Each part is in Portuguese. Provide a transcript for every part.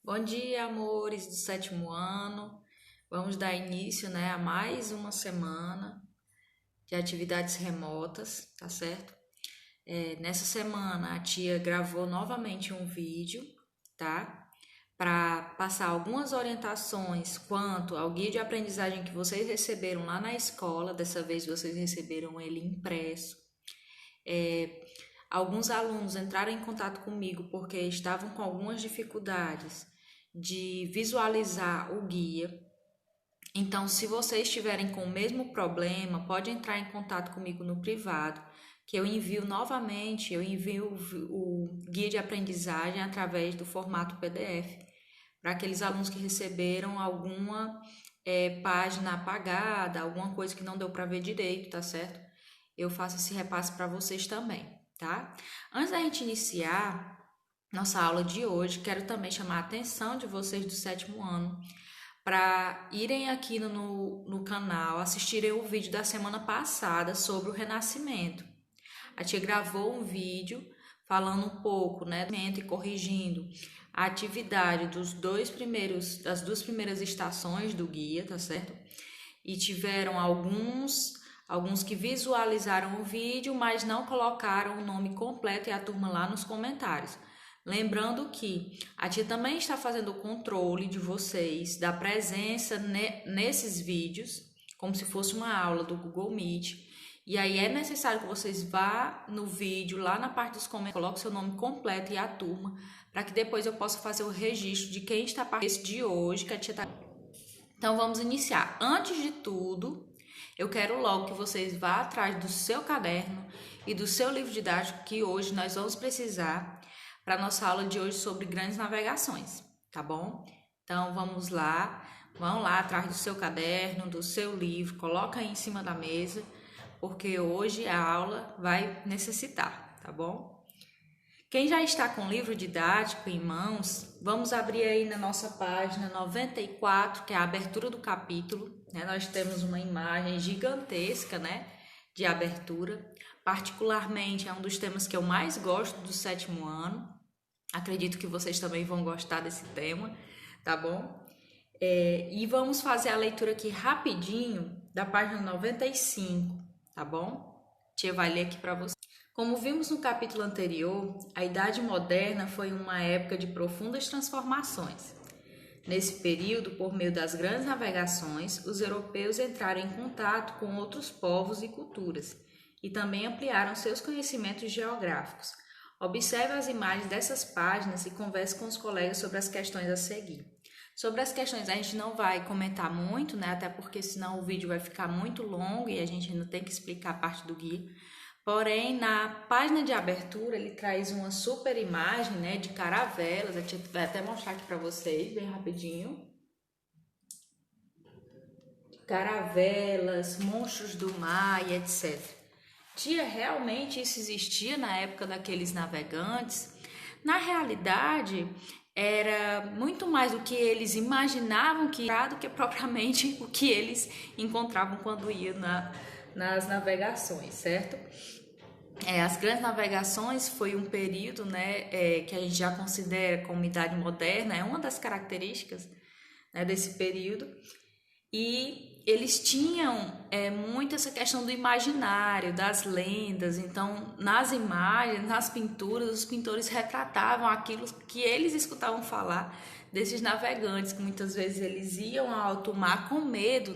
Bom dia, amores do sétimo ano. Vamos dar início, a mais uma semana de atividades remotas, tá certo? Nessa semana a tia gravou novamente um vídeo, tá? Para passar algumas orientações quanto ao guia de aprendizagem que vocês receberam lá na escola. Dessa vez vocês receberam ele impresso. Alguns alunos entraram em contato comigo porque estavam com algumas dificuldades de visualizar o guia. Então, se vocês estiverem com o mesmo problema, pode entrar em contato comigo no privado, que eu envio novamente, eu envio o guia de aprendizagem através do formato PDF, para aqueles alunos que receberam alguma página apagada, alguma coisa que não deu para ver direito, tá certo? Eu faço esse repasse para vocês também, tá? Antes da gente iniciar nossa aula de hoje, quero também chamar a atenção de vocês do sétimo ano para irem aqui no canal, assistirem o vídeo da semana passada sobre o Renascimento. A tia gravou um vídeo falando um pouco, e corrigindo a atividade das duas primeiras estações do guia, tá certo? E tiveram alguns que visualizaram o vídeo, mas não colocaram o nome completo e a turma lá nos comentários. Lembrando que a tia também está fazendo o controle de vocês da presença nesses vídeos, como se fosse uma aula do Google Meet. E aí é necessário que vocês vá no vídeo, lá na parte dos comentários, coloque seu nome completo e a turma, para que depois eu possa fazer o registro de quem está participando de hoje, que a tia está. Então vamos iniciar. Antes de tudo, eu quero logo que vocês vá atrás do seu caderno e do seu livro didático, que hoje nós vamos precisar para a nossa aula de hoje sobre grandes navegações, tá bom? Então vamos lá, vão lá atrás do seu caderno, do seu livro, coloca aí em cima da mesa, porque hoje a aula vai necessitar, tá bom? Quem já está com o livro didático em mãos, vamos abrir aí na nossa página 94, que é a abertura do capítulo, Nós temos uma imagem gigantesca, de abertura. Particularmente é um dos temas que eu mais gosto do sétimo ano. Acredito que vocês também vão gostar desse tema, tá bom? E vamos fazer a leitura aqui rapidinho da página 95, tá bom? A tia vai ler aqui para vocês. Como vimos no capítulo anterior, a Idade Moderna foi uma época de profundas transformações. Nesse período, por meio das grandes navegações, os europeus entraram em contato com outros povos e culturas e também ampliaram seus conhecimentos geográficos. Observe as imagens dessas páginas e converse com os colegas sobre as questões a seguir. Sobre as questões a gente não vai comentar muito, Até porque senão o vídeo vai ficar muito longo e a gente ainda tem que explicar a parte do guia. Porém, na página de abertura, ele traz uma super imagem, de caravelas. A tia vai até mostrar aqui para vocês, bem rapidinho. Caravelas, monstros do mar e etc. Tia, realmente isso existia na época daqueles navegantes? Na realidade, era muito mais do que eles imaginavam que era do que propriamente o que eles encontravam quando iam nas navegações, certo? As grandes navegações foi um período, que a gente já considera como Idade Moderna, é uma das características, desse período. E eles tinham muito essa questão do imaginário, das lendas. Então, nas imagens, nas pinturas, os pintores retratavam aquilo que eles escutavam falar desses navegantes, que muitas vezes eles iam ao alto mar com medo,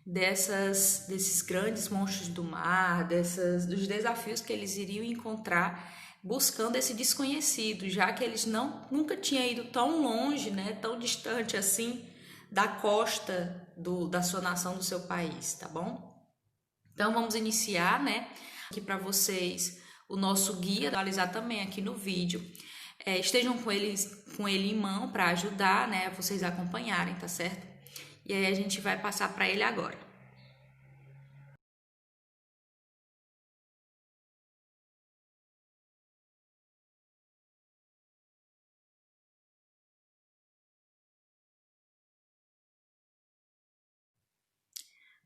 desses grandes monstros do mar, dos desafios que eles iriam encontrar buscando esse desconhecido, já que eles nunca tinham ido tão longe, tão distante assim da costa da sua nação, do seu país, tá bom? Então vamos iniciar, aqui para vocês o nosso guia, atualizar também aqui no vídeo. Estejam com ele em mão para ajudar, vocês acompanharem, tá certo? E aí a gente vai passar para ele agora.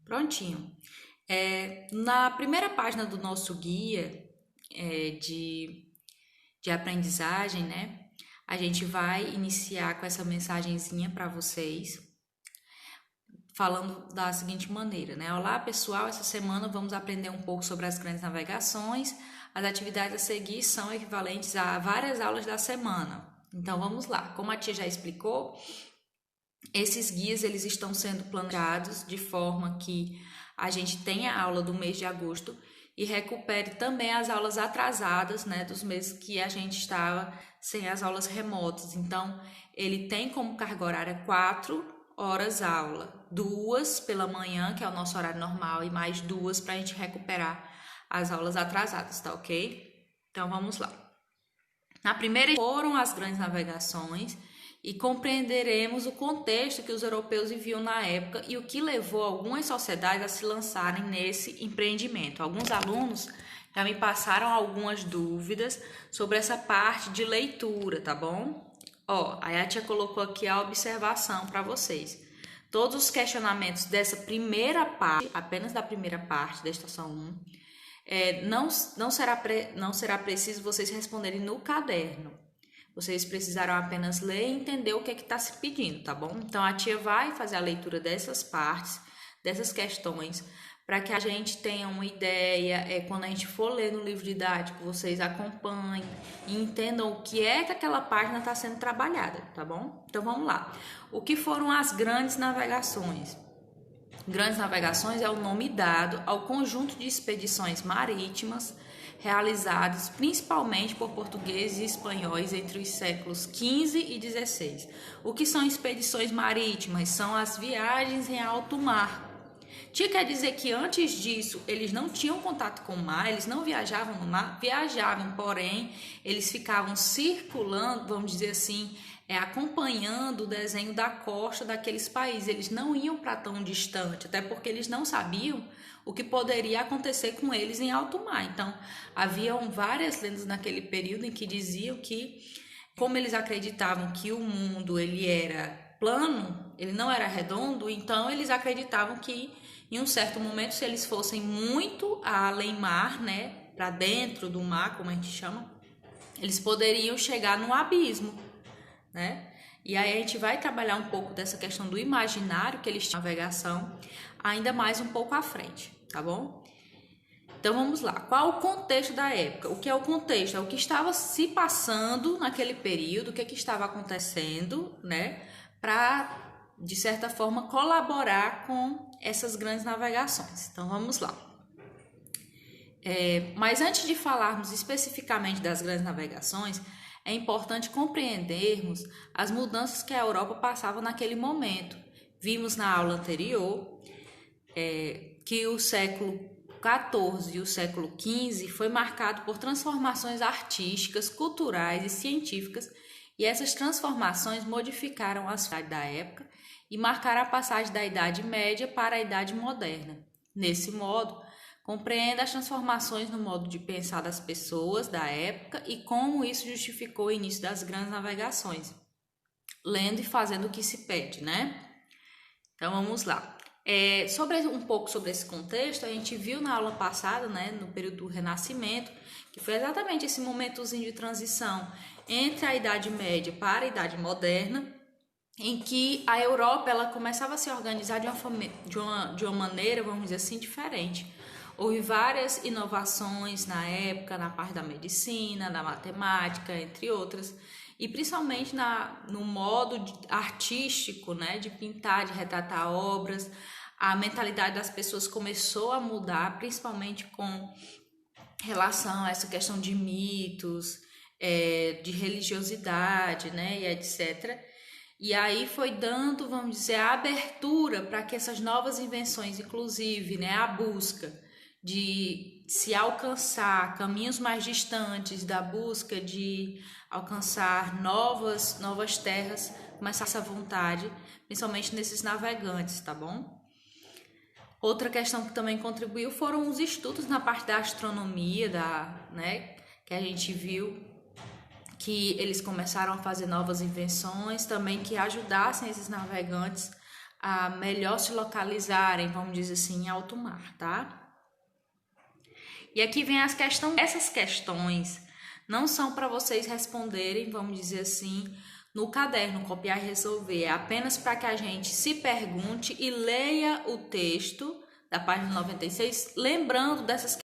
Prontinho. Na primeira página do nosso guia de aprendizagem, a gente vai iniciar com essa mensagenzinha para vocês, falando da seguinte maneira, né? Olá, pessoal, essa semana vamos aprender um pouco sobre as grandes navegações. As atividades a seguir são equivalentes a várias aulas da semana. Então, vamos lá. Como a tia já explicou, esses guias eles estão sendo planejados de forma que a gente tenha a aula do mês de agosto e recupere também as aulas atrasadas, né, dos meses que a gente estava sem as aulas remotas. Então, ele tem como carga horária 4 horas aula, 2 pela manhã, que é o nosso horário normal, e mais 2 para a gente recuperar as aulas atrasadas, tá ok? Então, vamos lá. Na primeira foram as grandes navegações e compreenderemos o contexto que os europeus viviam na época e o que levou algumas sociedades a se lançarem nesse empreendimento. Alguns alunos já me passaram algumas dúvidas sobre essa parte de leitura, tá bom? Ó, a tia colocou aqui a observação para vocês. Todos os questionamentos dessa primeira parte, apenas da primeira parte da estação 1, não será preciso vocês responderem no caderno. Vocês precisarão apenas ler e entender o que está se pedindo, tá bom? Então, a tia vai fazer a leitura dessas partes, dessas questões, para que a gente tenha uma ideia, quando a gente for ler no livro didático, vocês acompanhem e entendam o que é que aquela página está sendo trabalhada, tá bom? Então, vamos lá. O que foram as grandes navegações? Grandes navegações é o nome dado ao conjunto de expedições marítimas realizadas principalmente por portugueses e espanhóis entre os séculos XV e XVI. O que são expedições marítimas? São as viagens em alto mar. Quer dizer que antes disso eles não tinham contato com o mar, eles não viajavam no mar? Viajavam, porém eles ficavam circulando, vamos dizer assim, acompanhando o desenho da costa daqueles países. Eles não iam para tão distante, até porque eles não sabiam o que poderia acontecer com eles em alto mar. Então, haviam várias lendas naquele período em que diziam que, como eles acreditavam que o mundo ele era plano, ele não era redondo, então eles acreditavam que em um certo momento, se eles fossem muito além mar, né, para dentro do mar, como a gente chama, eles poderiam chegar no abismo, né? E aí a gente vai trabalhar um pouco dessa questão do imaginário que eles tinham na navegação, ainda mais um pouco à frente, tá bom? Então vamos lá. Qual o contexto da época? O que é o contexto? É o que estava se passando naquele período, o que estava acontecendo, né? Para, de certa forma, colaborar com essas grandes navegações. Então vamos lá. Mas antes de falarmos especificamente das grandes navegações, é importante compreendermos as mudanças que a Europa passava naquele momento. Vimos na aula anterior que o século XIV e o século XV foi marcado por transformações artísticas, culturais e científicas, e essas transformações modificaram a sociedade da época e marcaram a passagem da Idade Média para a Idade Moderna. Nesse modo, compreenda as transformações no modo de pensar das pessoas da época e como isso justificou o início das grandes navegações, lendo e fazendo o que se pede, né? Então, vamos lá. Um pouco sobre esse contexto, a gente viu na aula passada, né, no período do Renascimento, que foi exatamente esse momentozinho de transição entre a Idade Média para a Idade Moderna, em que a Europa ela começava a se organizar de uma maneira, vamos dizer assim, diferente. Houve várias inovações na época, na parte da medicina, da matemática, entre outras, e principalmente no modo artístico, né, de pintar, de retratar obras. A mentalidade das pessoas começou a mudar, principalmente com relação a essa questão de mitos, de religiosidade, né, e etc. E aí foi dando, vamos dizer, a abertura para que essas novas invenções, inclusive, né, a busca de se alcançar caminhos mais distantes, da busca de alcançar novas terras, começar essa vontade, principalmente nesses navegantes, tá bom? Outra questão que também contribuiu foram os estudos na parte da astronomia, né, que a gente viu que eles começaram a fazer novas invenções também que ajudassem esses navegantes a melhor se localizarem, vamos dizer assim, em alto mar, tá? E aqui vem essas questões não são para vocês responderem, vamos dizer assim, no caderno, copiar e resolver. É apenas para que a gente se pergunte e leia o texto da página 96, lembrando dessas.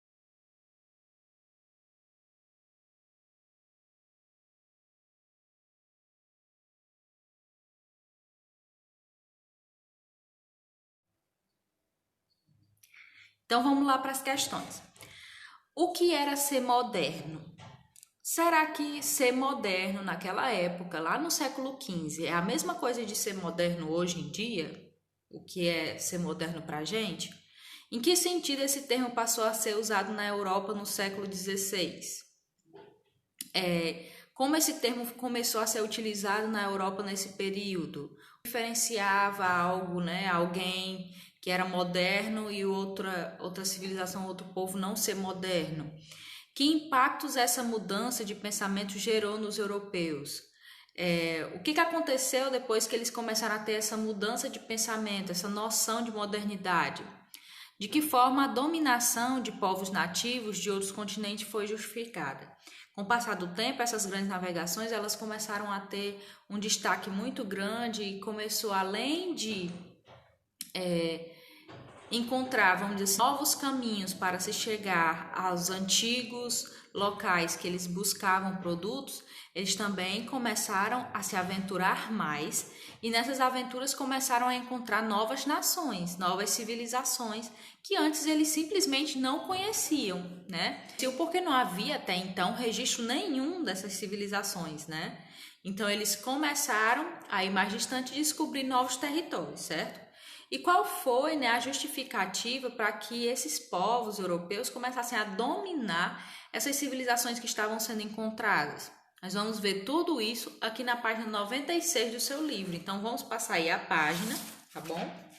Então vamos lá para as questões. O que era ser moderno? Será que ser moderno naquela época, lá no século XV, é a mesma coisa de ser moderno hoje em dia? O que é ser moderno para a gente? Em que sentido esse termo passou a ser usado na Europa no século XVI? Como esse termo começou a ser utilizado na Europa nesse período? Diferenciava algo, né? Alguém que era moderno e outra civilização, outro povo não ser moderno. Que impactos essa mudança de pensamento gerou nos europeus? O que aconteceu depois que eles começaram a ter essa mudança de pensamento, essa noção de modernidade? De que forma a dominação de povos nativos de outros continentes foi justificada? Com o passar do tempo, essas grandes navegações elas começaram a ter um destaque muito grande e começou, além de encontrar, vamos dizer assim, novos caminhos para se chegar aos antigos locais que eles buscavam produtos, eles também começaram a se aventurar mais e nessas aventuras começaram a encontrar novas nações, novas civilizações que antes eles simplesmente não conheciam, né? Porque não havia até então registro nenhum dessas civilizações, né? Então eles começaram a ir mais distante e descobrir novos territórios, certo? E qual foi, né, a justificativa para que esses povos europeus começassem a dominar essas civilizações que estavam sendo encontradas? Nós vamos ver tudo isso aqui na página 96 do seu livro. Então, vamos passar aí a página, tá bom?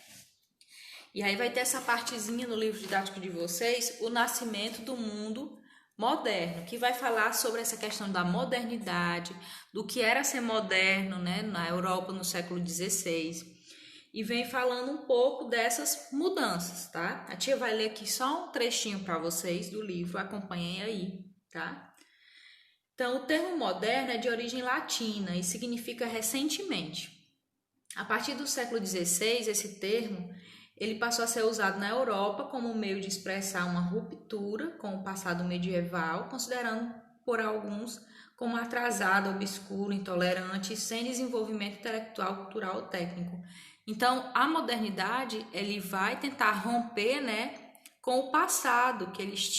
E aí vai ter essa partezinha no livro didático de vocês, o nascimento do mundo moderno, que vai falar sobre essa questão da modernidade, do que era ser moderno, né, na Europa no século XVI. E vem falando um pouco dessas mudanças, tá? A tia vai ler aqui só um trechinho para vocês do livro, acompanhem aí, tá? Então, o termo moderno é de origem latina e significa recentemente. A partir do século XVI, esse termo ele passou a ser usado na Europa como um meio de expressar uma ruptura com o passado medieval, considerando por alguns como atrasado, obscuro, intolerante e sem desenvolvimento intelectual, cultural ou técnico. Então, a modernidade ele vai tentar romper, né, com o passado que eles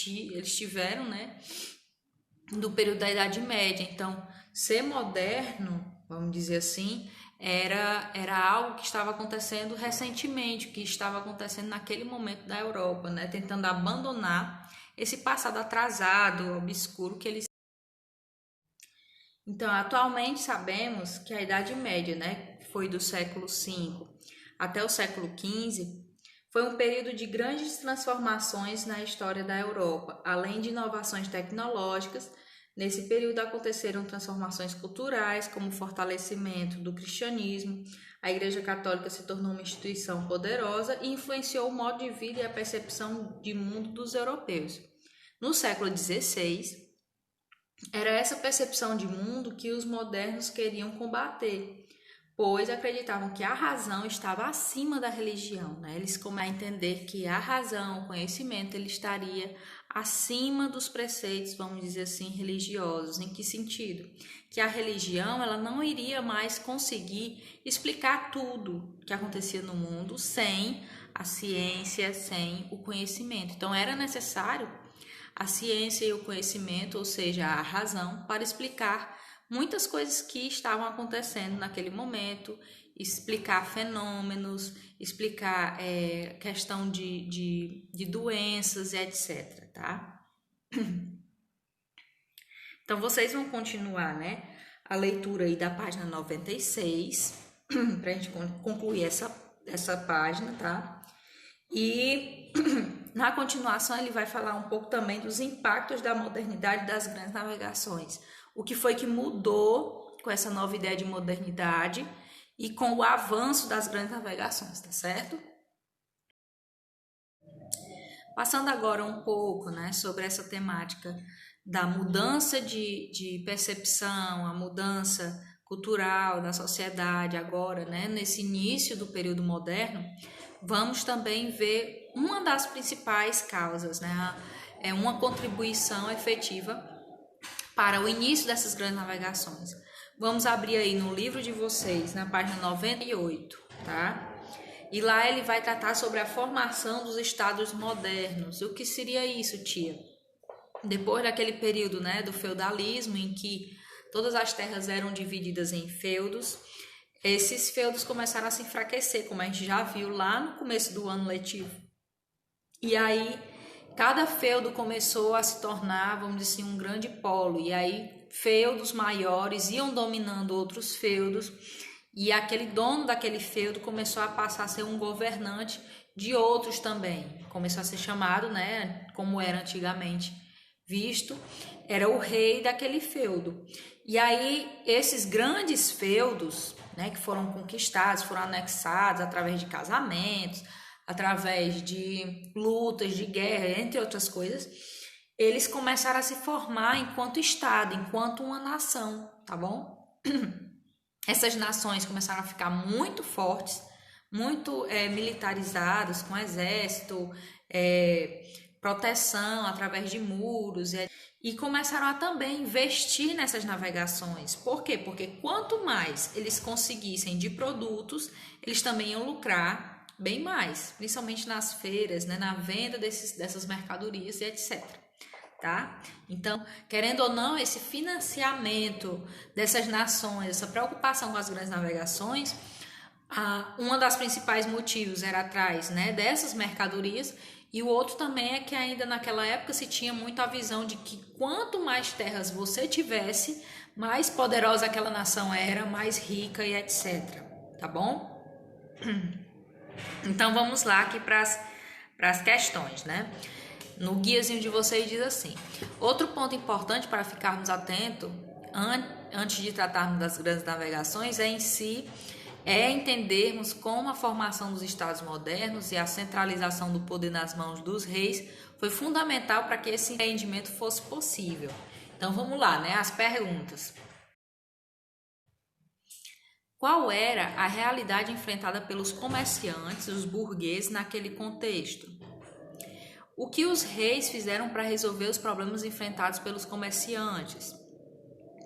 tiveram, né, do período da Idade Média. Então, ser moderno, vamos dizer assim, era algo que estava acontecendo recentemente, que estava acontecendo naquele momento da Europa, né, tentando abandonar esse passado atrasado, obscuro que eles. Então, atualmente sabemos que a Idade Média, né, foi do século V até o século XV, foi um período de grandes transformações na história da Europa. Além de inovações tecnológicas, nesse período aconteceram transformações culturais, como o fortalecimento do cristianismo. A Igreja Católica se tornou uma instituição poderosa e influenciou o modo de vida e a percepção de mundo dos europeus. No século XVI, era essa percepção de mundo que os modernos queriam combater, pois acreditavam que a razão estava acima da religião, né? Eles começaram a entender que a razão, o conhecimento, ele estaria acima dos preceitos, vamos dizer assim, religiosos. Em que sentido? Que a religião ela não iria mais conseguir explicar tudo que acontecia no mundo sem a ciência, sem o conhecimento. Então era necessário a ciência e o conhecimento, ou seja, a razão, para explicar muitas coisas que estavam acontecendo naquele momento, explicar fenômenos, explicar questão de doenças e etc, tá? Então, vocês vão continuar, né, a leitura aí da página 96, para a gente concluir essa página, tá? E na continuação ele vai falar um pouco também dos impactos da modernidade das grandes navegações. O que foi que mudou com essa nova ideia de modernidade e com o avanço das grandes navegações, tá certo? Passando agora um pouco, né, sobre essa temática da mudança de percepção, a mudança cultural da sociedade agora, né, nesse início do período moderno, vamos também ver uma das principais causas, né, é uma contribuição efetiva para o início dessas grandes navegações. Vamos abrir aí no livro de vocês, na página 98, tá? E lá ele vai tratar sobre a formação dos estados modernos. O que seria isso, tia? Depois daquele período, né, do feudalismo, em que todas as terras eram divididas em feudos, esses feudos começaram a se enfraquecer, como a gente já viu lá no começo do ano letivo. E aí, cada feudo começou a se tornar, vamos dizer assim, um grande polo. E aí, feudos maiores iam dominando outros feudos. E aquele dono daquele feudo começou a passar a ser um governante de outros também. Começou a ser chamado, né, como era antigamente visto, era o rei daquele feudo. E aí esses grandes feudos, né, que foram conquistados, foram anexados através de casamentos, através de lutas, de guerra, entre outras coisas, eles começaram a se formar enquanto Estado, enquanto uma nação, tá bom? Essas nações começaram a ficar muito fortes, muito militarizadas, com exército, proteção através de muros, e começaram a também investir nessas navegações. Por quê? Porque quanto mais eles conseguissem de produtos, eles também iam lucrar bem mais, principalmente nas feiras, né, na venda dessas mercadorias e etc. Tá? Então, querendo ou não, esse financiamento dessas nações, essa preocupação com as grandes navegações, uma das principais motivos era atrás, né, dessas mercadorias, e o outro também é que ainda naquela época se tinha muito a visão de que quanto mais terras você tivesse, mais poderosa aquela nação era, mais rica e etc. Tá bom? Então vamos lá aqui para as questões, né? No guiazinho de vocês diz assim: outro ponto importante para ficarmos atentos antes de tratarmos das grandes navegações é entendermos como a formação dos estados modernos e a centralização do poder nas mãos dos reis foi fundamental para que esse entendimento fosse possível. Então vamos lá, né? As perguntas. Qual era a realidade enfrentada pelos comerciantes, os burgueses, naquele contexto? O que os reis fizeram para resolver os problemas enfrentados pelos comerciantes?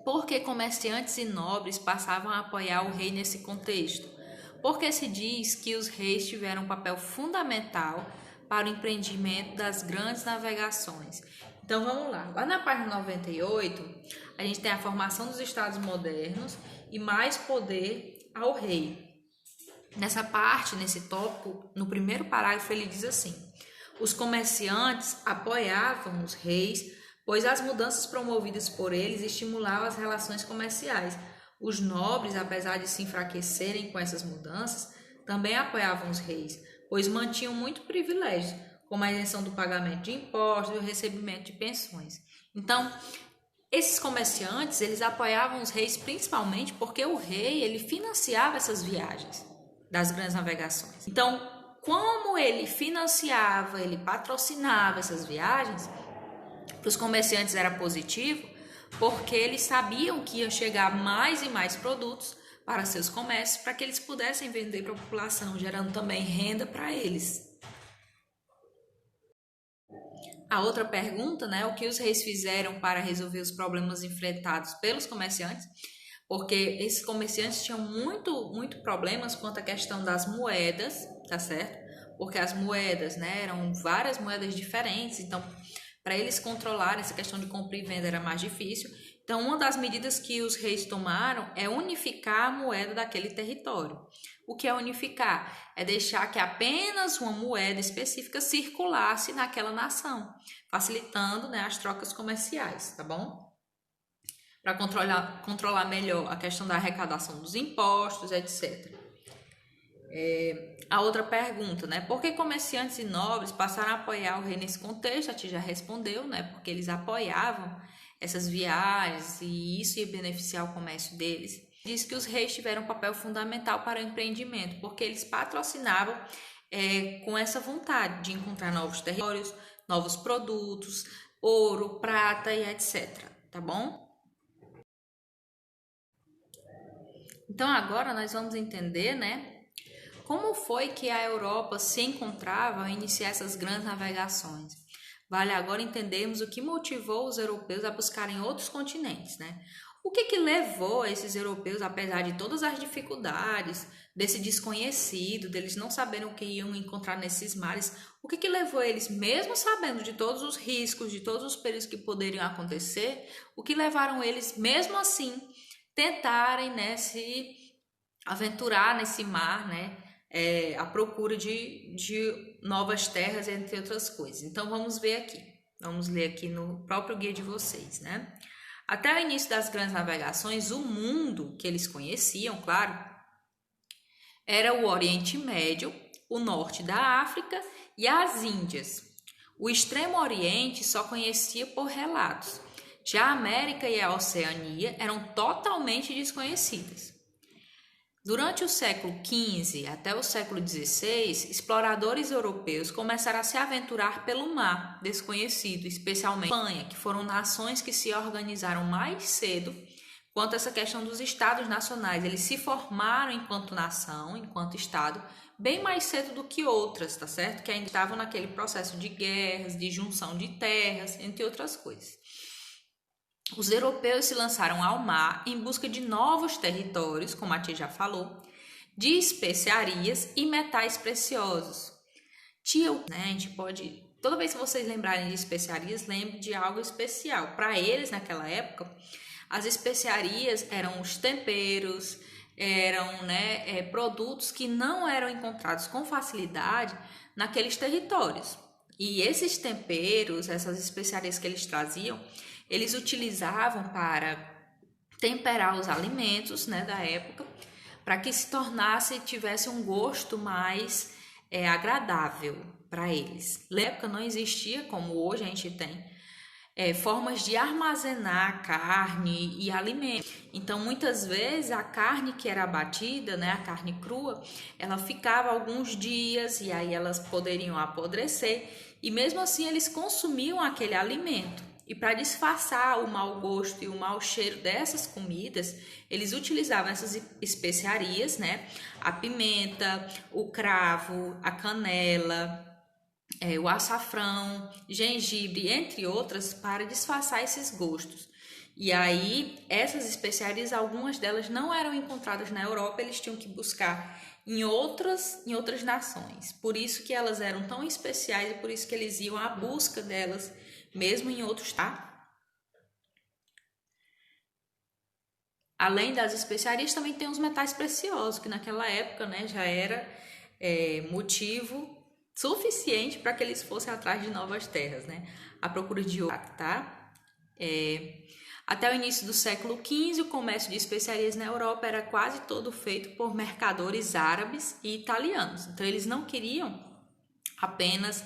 Por que comerciantes e nobres passavam a apoiar o rei nesse contexto? Porque se diz que os reis tiveram um papel fundamental para o empreendimento das grandes navegações. Então vamos lá. Lá na página 98, a gente tem a formação dos estados modernos e mais poder ao rei. Nessa parte, nesse tópico, no primeiro parágrafo, ele diz assim: os comerciantes apoiavam os reis, pois as mudanças promovidas por eles estimulavam as relações comerciais. Os nobres, apesar de se enfraquecerem com essas mudanças, também apoiavam os reis, pois mantinham muito privilégio, como a isenção do pagamento de impostos e o recebimento de pensões. Então, esses comerciantes, eles apoiavam os reis principalmente porque o rei, ele financiava essas viagens das grandes navegações. Então, como ele financiava, ele patrocinava essas viagens, para os comerciantes era positivo, porque eles sabiam que ia chegar mais e mais produtos para seus comércios, para que eles pudessem vender para a população, gerando também renda para eles. A outra pergunta, né, o que os reis fizeram para resolver os problemas enfrentados pelos comerciantes? Porque esses comerciantes tinham muito problemas quanto à questão das moedas, tá certo? Porque as moedas, né, eram várias moedas diferentes, então para eles controlarem essa questão de compra e venda era mais difícil. Então, uma das medidas que os reis tomaram é unificar a moeda daquele território. O que é unificar? É deixar que apenas uma moeda específica circulasse naquela nação, facilitando, né, as trocas comerciais, tá bom? Para controlar melhor a questão da arrecadação dos impostos, etc. A outra pergunta, né? Por que comerciantes e nobres passaram a apoiar o rei nesse contexto? A tia já respondeu, né? Porque eles apoiavam essas viagens e isso ia beneficiar o comércio deles. Diz que os reis tiveram um papel fundamental para o empreendimento, porque eles patrocinavam com essa vontade de encontrar novos territórios, novos produtos, ouro, prata e etc. Tá bom? Então agora nós vamos entender, né, como foi que a Europa se encontrava ao iniciar essas grandes navegações. Vale agora entendermos o que motivou os europeus a buscarem outros continentes, né? O que levou esses europeus, apesar de todas as dificuldades, desse desconhecido, deles não saberem o que iam encontrar nesses mares, o que levou eles, mesmo sabendo de todos os riscos, de todos os perigos que poderiam acontecer, o que levaram eles, mesmo assim, tentarem, né, se aventurar nesse mar, né, à procura de novas terras, entre outras coisas. Então vamos ver aqui, vamos ler aqui no próprio guia de vocês, né? Até o início das grandes navegações, o mundo que eles conheciam, claro, era o Oriente Médio, o norte da África e as Índias. O Extremo Oriente só conhecia por relatos. Já a América e a Oceania eram totalmente desconhecidas. Durante o século XV até o século XVI, exploradores europeus começaram a se aventurar pelo mar desconhecido, especialmente a Espanha, que foram nações que se organizaram mais cedo quanto a essa questão dos estados nacionais. Eles se formaram enquanto nação, enquanto estado, bem mais cedo do que outras, tá certo? Que ainda estavam naquele processo de guerras, de junção de terras, entre outras coisas. Os europeus se lançaram ao mar em busca de novos territórios, como a tia já falou, de especiarias e metais preciosos. Né, a gente pode, toda vez que vocês lembrarem de especiarias, lembre de algo especial. Para eles, naquela época, as especiarias eram os temperos, eram, né, produtos que não eram encontrados com facilidade naqueles territórios. E esses temperos, essas especiarias que eles traziam, eles utilizavam para temperar os alimentos, né, da época, para que se tornasse, tivesse um gosto mais agradável para eles. Na época não existia, como hoje a gente tem, formas de armazenar carne e alimentos. Então, muitas vezes, a carne que era abatida, né, a carne crua, ela ficava alguns dias e aí elas poderiam apodrecer. E mesmo assim, eles consumiam aquele alimento. E para disfarçar o mau gosto e o mau cheiro dessas comidas, eles utilizavam essas especiarias, né? A pimenta, o cravo, a canela, o açafrão, gengibre, entre outras, para disfarçar esses gostos. E aí, essas especiarias, algumas delas não eram encontradas na Europa, eles tinham que buscar em outras nações. Por isso que elas eram tão especiais e por isso que eles iam à busca delas, mesmo em outros, tá? Além das especiarias, também tem os metais preciosos, que naquela época, né, já era motivo suficiente para que eles fossem atrás de novas terras, né? A procura de ouro, tá? Até o início do século XV, o comércio de especiarias na Europa era quase todo feito por mercadores árabes e italianos. Então, eles não queriam apenas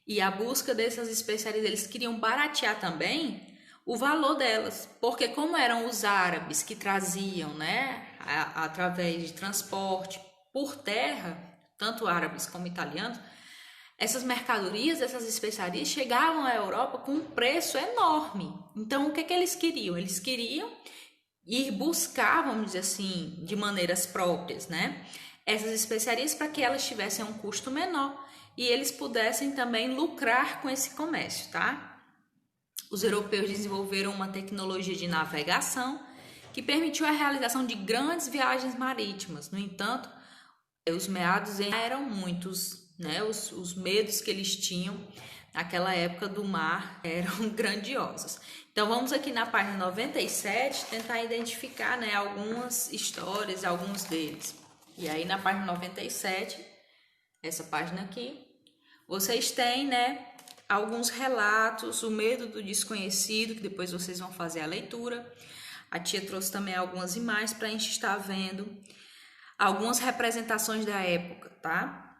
ir à busca dessas especiarias, eles queriam baratear também o valor delas, porque como eram os árabes que traziam, né, através de transporte por terra, tanto árabes como italianos, essas mercadorias, essas especiarias chegavam à Europa com um preço enorme. Então, o que eles queriam? Eles queriam ir buscar, vamos dizer assim, de maneiras próprias, né, essas especiarias para que elas tivessem um custo menor e eles pudessem também lucrar com esse comércio, tá? Os europeus desenvolveram uma tecnologia de navegação que permitiu a realização de grandes viagens marítimas. No entanto, os meados eram muitos, né? Os medos que eles tinham naquela época do mar eram grandiosos. Então, vamos aqui na página 97 tentar identificar, né, algumas histórias, alguns deles. E aí, na página 97, essa página aqui, vocês têm, né, alguns relatos, o medo do desconhecido, que depois vocês vão fazer a leitura. A tia trouxe também algumas imagens para a gente estar vendo. Algumas representações da época, tá?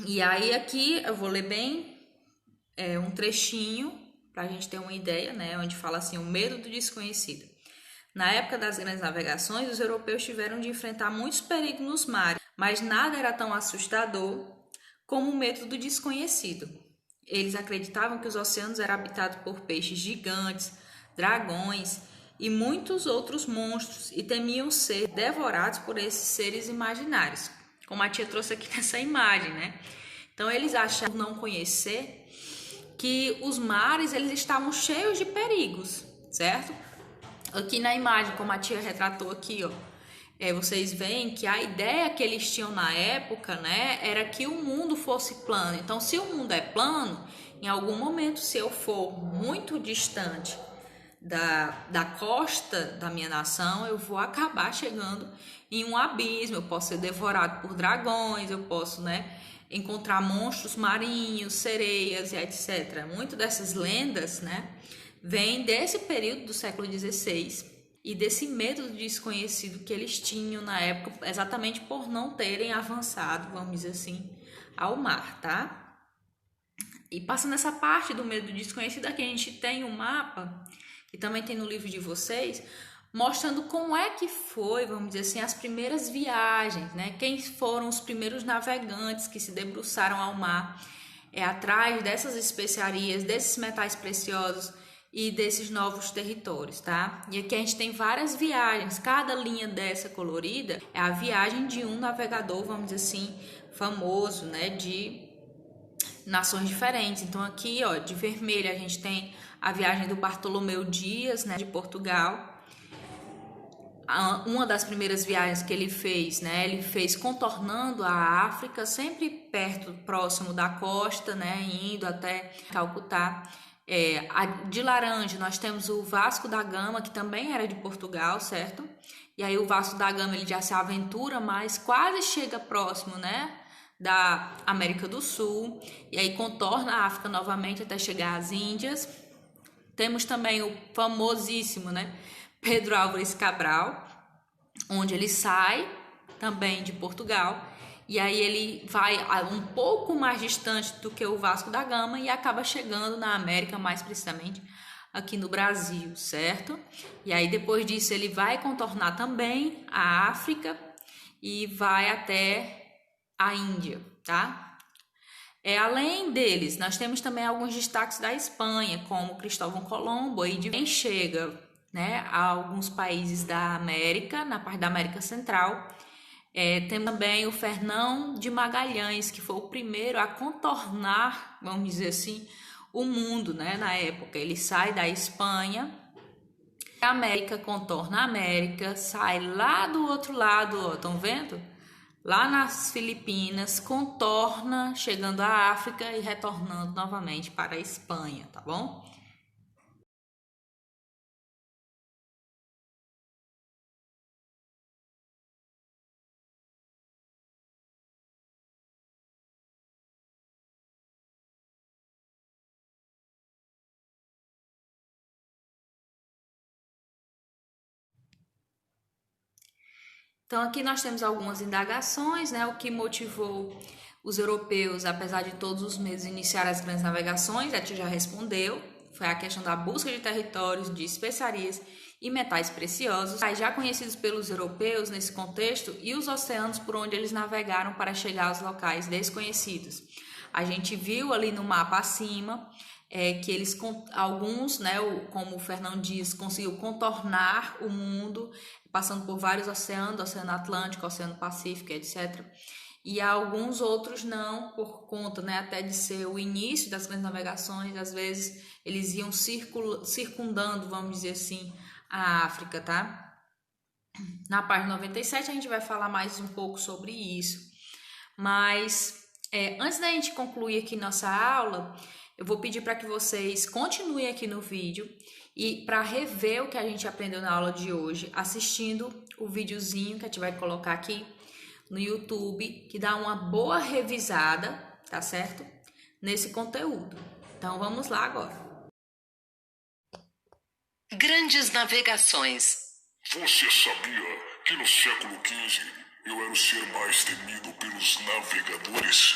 E aí aqui eu vou ler bem um trechinho para a gente ter uma ideia, né? Onde fala assim, o medo do desconhecido. Na época das grandes navegações, os europeus tiveram de enfrentar muitos perigos nos mares, mas nada era tão assustador como medo do desconhecido. Eles acreditavam que os oceanos eram habitados por peixes gigantes, dragões e muitos outros monstros e temiam ser devorados por esses seres imaginários, como a tia trouxe aqui nessa imagem, né? Então eles achavam não conhecer que os mares eles estavam cheios de perigos, certo? Aqui na imagem, como a tia retratou aqui, ó, vocês veem que a ideia que eles tinham na época, né, era que o mundo fosse plano. Então, se o mundo é plano, em algum momento, se eu for muito distante da costa da minha nação, eu vou acabar chegando em um abismo. Eu posso ser devorado por dragões, eu posso, né, encontrar monstros marinhos, sereias e etc. Muito dessas lendas, né, vêm desse período do século XVI e desse medo do desconhecido que eles tinham na época, exatamente por não terem avançado, vamos dizer assim, ao mar, tá? E passando essa parte do medo do desconhecido, aqui a gente tem um mapa, que também tem no livro de vocês, mostrando como é que foi, vamos dizer assim, as primeiras viagens, né? Quem foram os primeiros navegantes que se debruçaram ao mar, atrás dessas especiarias, desses metais preciosos e desses novos territórios, tá? E aqui a gente tem várias viagens, cada linha dessa colorida é a viagem de um navegador, vamos dizer assim, famoso, né, de nações diferentes. Então aqui, ó, de vermelho a gente tem a viagem do Bartolomeu Dias, né, de Portugal. Uma das primeiras viagens que ele fez, né, ele fez contornando a África, sempre perto, próximo da costa, né, indo até Calcutá. De laranja nós temos o Vasco da Gama, que também era de Portugal, certo? E aí o Vasco da Gama ele já se aventura, mas quase chega próximo, né, da América do Sul, e aí contorna a África novamente até chegar às Índias. Temos também o famosíssimo, né, Pedro Álvares Cabral, onde ele sai também de Portugal, e aí ele vai um pouco mais distante do que o Vasco da Gama e acaba chegando na América, mais precisamente aqui no Brasil, certo? E aí depois disso ele vai contornar também a África e vai até a Índia, tá? Além deles, nós temos também alguns destaques da Espanha, como Cristóvão Colombo, e de quem chega, né, a alguns países da América, na parte da América Central. Tem também o Fernão de Magalhães, que foi o primeiro a contornar, vamos dizer assim, o mundo, né, na época. Ele sai da Espanha, a América, contorna a América, sai lá do outro lado, ó, estão vendo? Lá nas Filipinas, contorna, chegando à África e retornando novamente para a Espanha, tá bom? Então aqui nós temos algumas indagações, né? O que motivou os europeus, apesar de todos os meses, iniciar as grandes navegações, a tia já respondeu, foi a questão da busca de territórios, de especiarias e metais preciosos, já conhecidos pelos europeus nesse contexto, e os oceanos por onde eles navegaram para chegar aos locais desconhecidos. A gente viu ali no mapa acima que eles, alguns, né, como o Fernão Dias, conseguiu contornar o mundo, passando por vários oceanos, Oceano Atlântico, Oceano Pacífico, etc. E alguns outros não, por conta, né, até de ser o início das grandes navegações, às vezes eles iam circundando, vamos dizer assim, a África, tá? Na página 97 a gente vai falar mais um pouco sobre isso. Mas antes da gente concluir aqui nossa aula, eu vou pedir para que vocês continuem aqui no vídeo e para rever o que a gente aprendeu na aula de hoje, assistindo o videozinho que a gente vai colocar aqui no YouTube, que dá uma boa revisada, tá certo? Nesse conteúdo. Então vamos lá agora. Grandes navegações. Você sabia que no século XV eu era o ser mais temido pelos navegadores?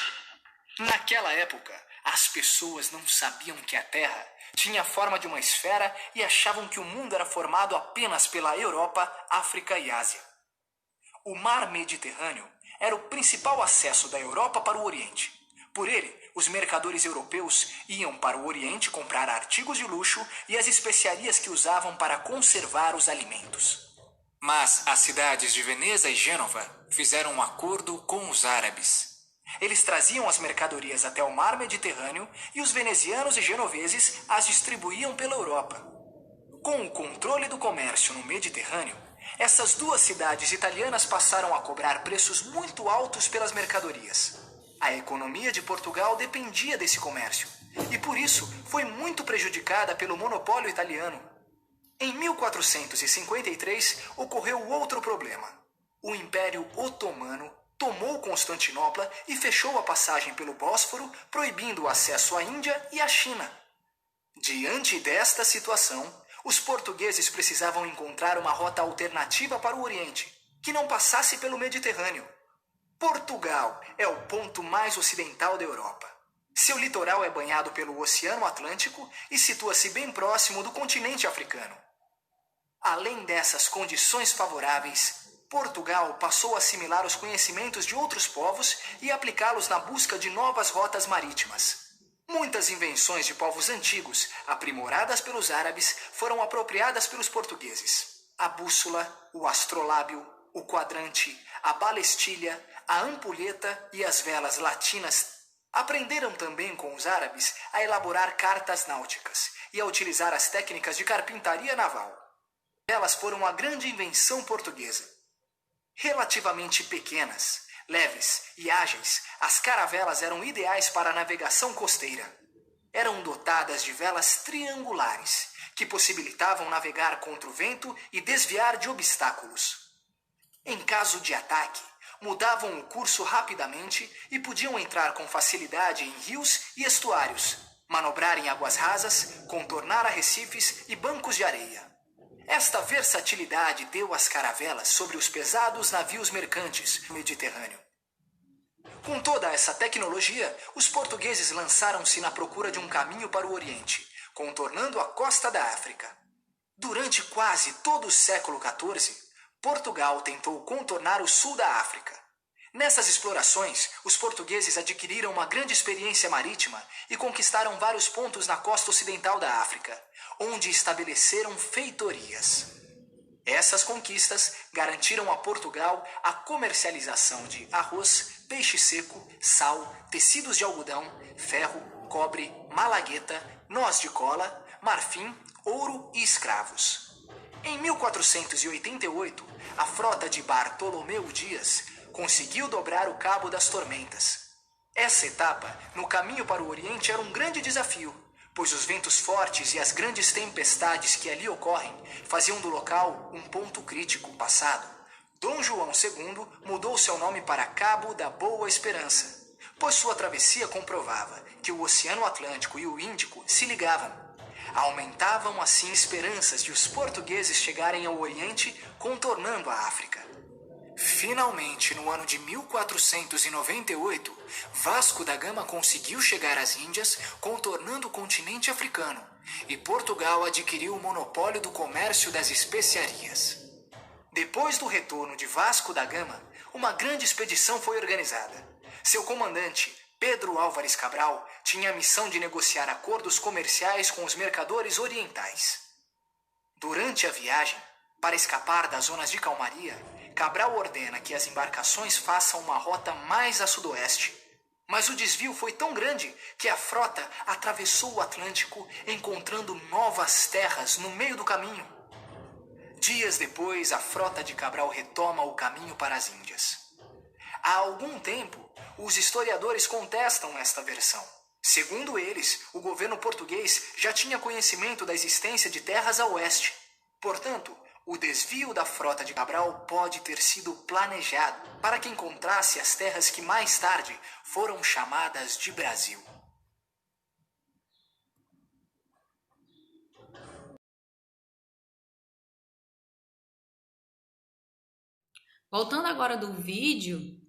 Naquela época, as pessoas não sabiam que a Terra tinha a forma de uma esfera e achavam que o mundo era formado apenas pela Europa, África e Ásia. O mar Mediterrâneo era o principal acesso da Europa para o Oriente. Por ele, os mercadores europeus iam para o Oriente comprar artigos de luxo e as especiarias que usavam para conservar os alimentos. Mas as cidades de Veneza e Gênova fizeram um acordo com os árabes. Eles traziam as mercadorias até o mar Mediterrâneo e os venezianos e genoveses as distribuíam pela Europa. Com o controle do comércio no Mediterrâneo, essas duas cidades italianas passaram a cobrar preços muito altos pelas mercadorias. A economia de Portugal dependia desse comércio e, por isso, foi muito prejudicada pelo monopólio italiano. Em 1453, ocorreu outro problema. O Império Otomano tomou Constantinopla e fechou a passagem pelo Bósforo, proibindo o acesso à Índia e à China. Diante desta situação, os portugueses precisavam encontrar uma rota alternativa para o Oriente, que não passasse pelo Mediterrâneo. Portugal é o ponto mais ocidental da Europa. Seu litoral é banhado pelo Oceano Atlântico e situa-se bem próximo do continente africano. Além dessas condições favoráveis, Portugal passou a assimilar os conhecimentos de outros povos e aplicá-los na busca de novas rotas marítimas. Muitas invenções de povos antigos, aprimoradas pelos árabes, foram apropriadas pelos portugueses. A bússola, o astrolábio, o quadrante, a balestilha, a ampulheta e as velas latinas aprenderam também com os árabes a elaborar cartas náuticas e a utilizar as técnicas de carpintaria naval. Elas foram a grande invenção portuguesa. Relativamente pequenas, leves e ágeis, as caravelas eram ideais para a navegação costeira. Eram dotadas de velas triangulares, que possibilitavam navegar contra o vento e desviar de obstáculos. Em caso de ataque, mudavam o curso rapidamente e podiam entrar com facilidade em rios e estuários, manobrar em águas rasas, contornar arrecifes e bancos de areia. Esta versatilidade deu às caravelas sobre os pesados navios mercantes no Mediterrâneo. Com toda essa tecnologia, os portugueses lançaram-se na procura de um caminho para o Oriente, contornando a costa da África. Durante quase todo o século XIV, Portugal tentou contornar o sul da África. Nessas explorações, os portugueses adquiriram uma grande experiência marítima e conquistaram vários pontos na costa ocidental da África, onde estabeleceram feitorias. Essas conquistas garantiram a Portugal a comercialização de arroz, peixe seco, sal, tecidos de algodão, ferro, cobre, malagueta, noz de cola, marfim, ouro e escravos. Em 1488, a frota de Bartolomeu Dias conseguiu dobrar o Cabo das Tormentas. Essa etapa, no caminho para o Oriente, era um grande desafio, pois os ventos fortes e as grandes tempestades que ali ocorrem faziam do local um ponto crítico. Passado, Dom João II mudou seu nome para Cabo da Boa Esperança, pois sua travessia comprovava que o Oceano Atlântico e o Índico se ligavam. Aumentavam assim esperanças de os portugueses chegarem ao Oriente contornando a África. Finalmente, no ano de 1498, Vasco da Gama conseguiu chegar às Índias, contornando o continente africano, e Portugal adquiriu o monopólio do comércio das especiarias. Depois do retorno de Vasco da Gama, uma grande expedição foi organizada. Seu comandante, Pedro Álvares Cabral, tinha a missão de negociar acordos comerciais com os mercadores orientais. Durante a viagem, para escapar das zonas de calmaria, Cabral ordena que as embarcações façam uma rota mais a sudoeste. Mas o desvio foi tão grande que a frota atravessou o Atlântico, encontrando novas terras no meio do caminho. Dias depois, a frota de Cabral retoma o caminho para as Índias. Há algum tempo, os historiadores contestam esta versão. Segundo eles, o governo português já tinha conhecimento da existência de terras a oeste. Portanto, o desvio da frota de Cabral pode ter sido planejado para que encontrasse as terras que mais tarde foram chamadas de Brasil. Voltando agora do vídeo,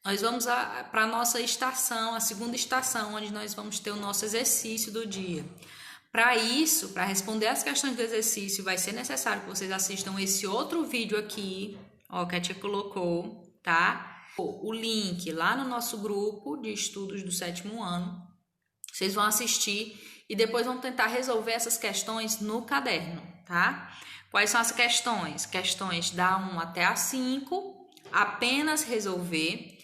nós vamos para a nossa estação, a segunda estação, onde nós vamos ter o nosso exercício do dia. Para isso, para responder as questões do exercício, vai ser necessário que vocês assistam esse outro vídeo aqui, ó, que a tia colocou, tá? o link lá no nosso grupo de estudos do 7º ano. Vocês vão assistir e depois vão tentar resolver essas questões no caderno, tá? Quais são as questões? Questões da 1 até a 5, apenas resolver.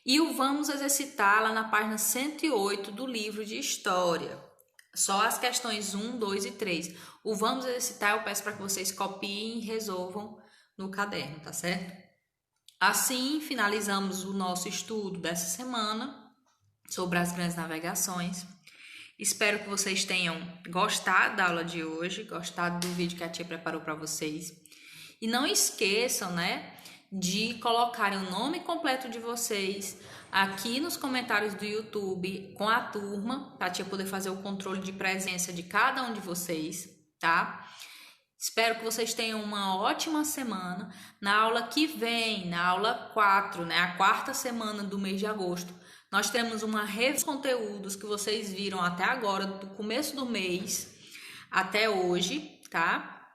E o vamos exercitar lá na página 108 do livro de História. Só as questões 1, 2 e 3. O vamos exercitar eu peço para que vocês copiem e resolvam no caderno, tá certo? Assim, finalizamos o nosso estudo dessa semana sobre as grandes navegações. Espero que vocês tenham gostado da aula de hoje, gostado do vídeo que a tia preparou para vocês. E não esqueçam, né, de colocarem o nome completo de vocês aqui nos comentários do YouTube com a turma, para a tia poder fazer o controle de presença de cada um de vocês, tá? Espero que vocês tenham uma ótima semana. Na aula que vem, na aula 4, né, a 4ª semana do mês de agosto, nós temos uma revisão de conteúdos que vocês viram até agora, do começo do mês até hoje, tá?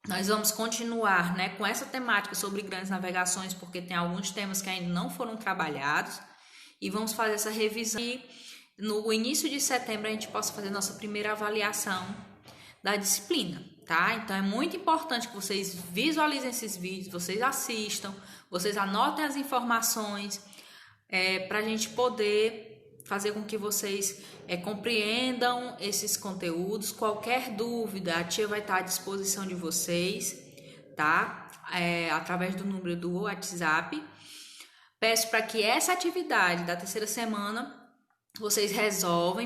Nós vamos continuar, né, com essa temática sobre grandes navegações, porque tem alguns temas que ainda não foram trabalhados. E vamos fazer essa revisão e no início de setembro a gente possa fazer nossa primeira avaliação da disciplina, tá? Então é muito importante que vocês visualizem esses vídeos, vocês assistam, vocês anotem as informações, para a gente poder fazer com que vocês compreendam esses conteúdos. Qualquer dúvida, a tia vai estar à disposição de vocês, tá? Através do número do WhatsApp. Peço para que essa atividade da 3ª semana vocês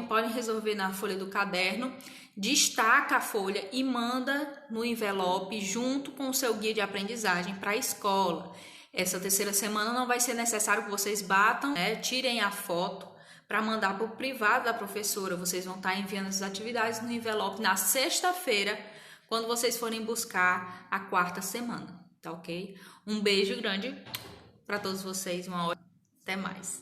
podem resolver na folha do caderno, destaca a folha e manda no envelope junto com o seu guia de aprendizagem para a escola. Essa 3ª semana não vai ser necessário que vocês batam, né? Tirem a foto para mandar para o privado da professora. Vocês vão estar enviando essas atividades no envelope na sexta-feira, quando vocês forem buscar a 4ª semana, tá ok? Um beijo grande para todos vocês, até mais.